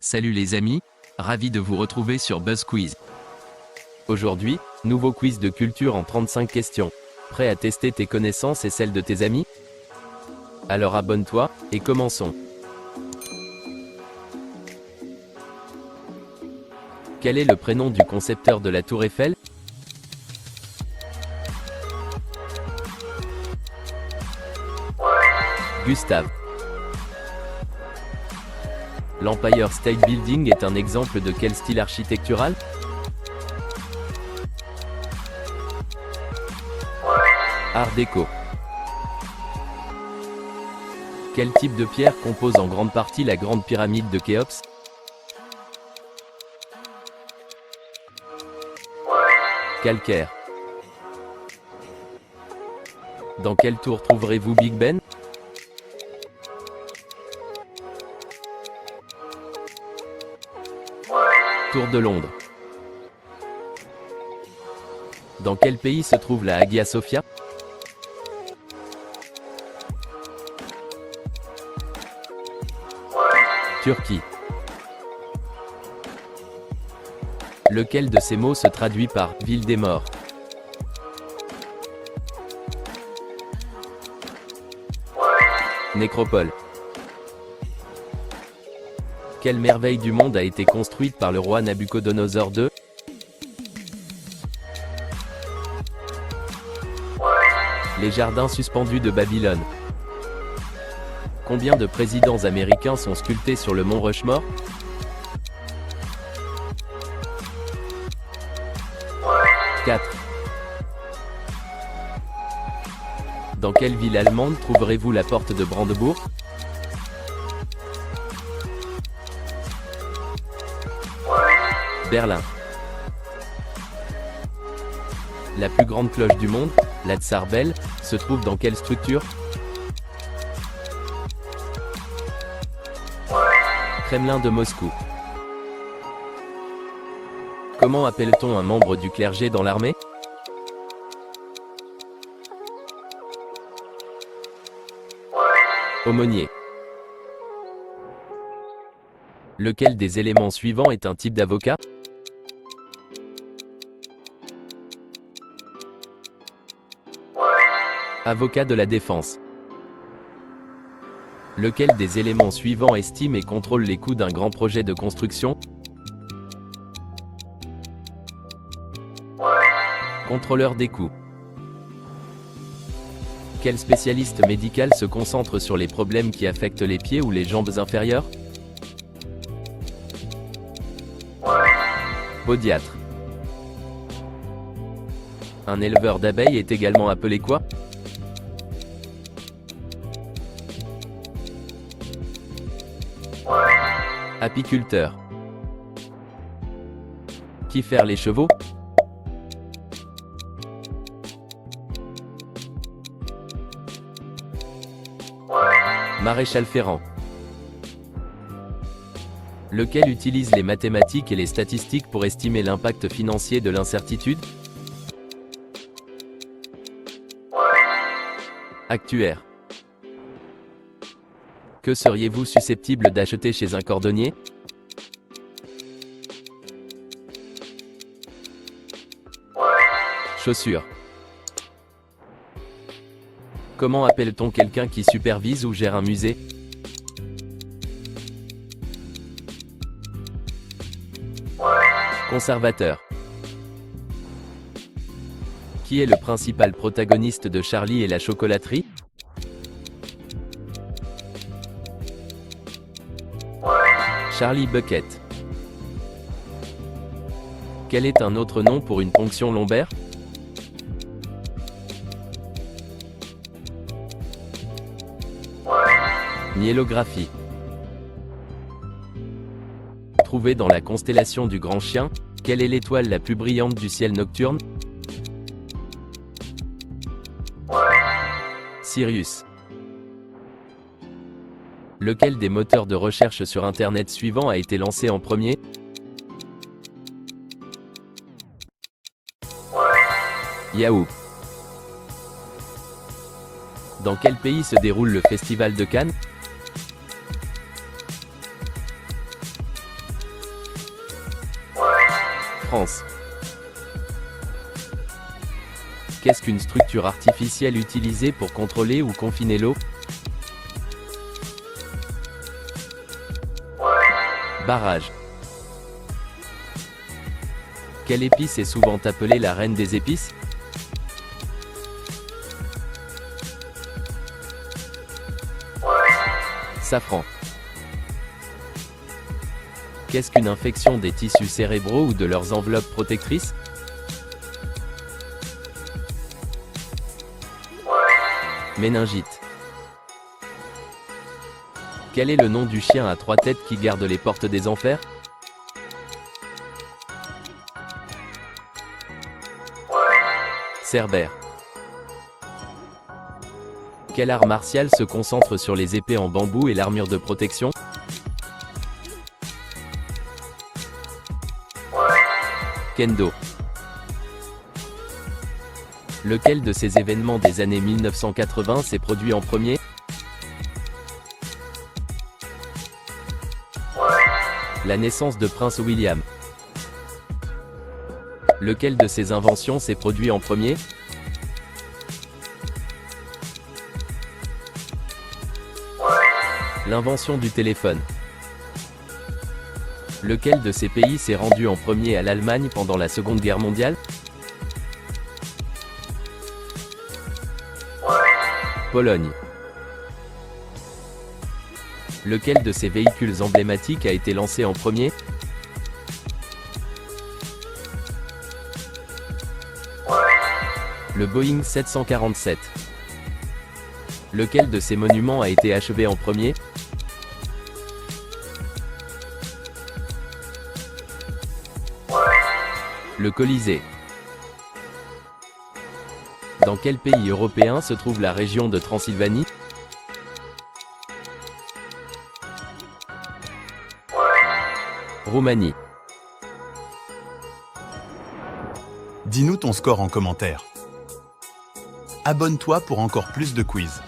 Salut les amis, ravi de vous retrouver sur Buzz Quiz. Aujourd'hui, nouveau quiz de culture en 35 questions. Prêt à tester tes connaissances et celles de tes amis? Alors abonne-toi, et commençons. Quel est le prénom du concepteur de la Tour Eiffel? Gustave. L'Empire State Building est un exemple de quel style architectural? Art déco. Quel type de pierre compose en grande partie la grande pyramide de Khéops? Calcaire. Dans quelle tour trouverez-vous Big Ben? Tour de Londres. Dans quel pays se trouve la Hagia Sophia? Turquie. Lequel de ces mots se traduit par « ville des morts » ? Nécropole. Quelle merveille du monde a été construite par le roi Nabuchodonosor II? Les jardins suspendus de Babylone. Combien de présidents américains sont sculptés sur le mont Rushmore? 4. Dans quelle ville allemande trouverez-vous la porte de Brandebourg? Berlin. La plus grande cloche du monde, la Tsar Bell, se trouve dans quelle structure? Kremlin de Moscou. Comment appelle-t-on un membre du clergé dans l'armée? Aumônier. Lequel des éléments suivants est un type d'avocat? Avocat de la défense. Lequel des éléments suivants estime et contrôle les coûts d'un grand projet de construction? Contrôleur des coûts. Quel spécialiste médical se concentre sur les problèmes qui affectent les pieds ou les jambes inférieures? Podiatre. Un éleveur d'abeilles est également appelé quoi? Apiculteur. Qui ferre les chevaux? Maréchal ferrant. Lequel utilise les mathématiques et les statistiques pour estimer l'impact financier de l'incertitude? Actuaire. Que seriez-vous susceptible d'acheter chez un cordonnier? Chaussures. Comment appelle-t-on quelqu'un qui supervise ou gère un musée? Conservateur. Qui est le principal protagoniste de Charlie et la chocolaterie? Charlie Bucket. Quel est un autre nom pour une ponction lombaire? Myélographie. Trouvée dans la constellation du Grand Chien, quelle est l'étoile la plus brillante du ciel nocturne? Sirius. Lequel des moteurs de recherche sur Internet suivants a été lancé en premier? Yahoo. Dans quel pays se déroule le Festival de Cannes? France. Qu'est-ce qu'une structure artificielle utilisée pour contrôler ou confiner l'eau? Barrage. Quelle épice est souvent appelée la reine des épices? Safran. Qu'est-ce qu'une infection des tissus cérébraux ou de leurs enveloppes protectrices? Méningite. Quel est le nom du chien à 3 têtes qui garde les portes des enfers? Cerbère. Quel art martial se concentre sur les épées en bambou et l'armure de protection? Kendo. Lequel de ces événements des années 1980 s'est produit en premier? La naissance de Prince William. Lequel de ces inventions s'est produit en premier? L'invention du téléphone. Lequel de ces pays s'est rendu en premier à l'Allemagne pendant la Seconde Guerre mondiale? Pologne. Lequel de ces véhicules emblématiques a été lancé en premier? Le Boeing 747. Lequel de ces monuments a été achevé en premier? Le Colisée. Dans quel pays européen se trouve la région de Transylvanie? Roumanie. Dis-nous ton score en commentaire. Abonne-toi pour encore plus de quiz.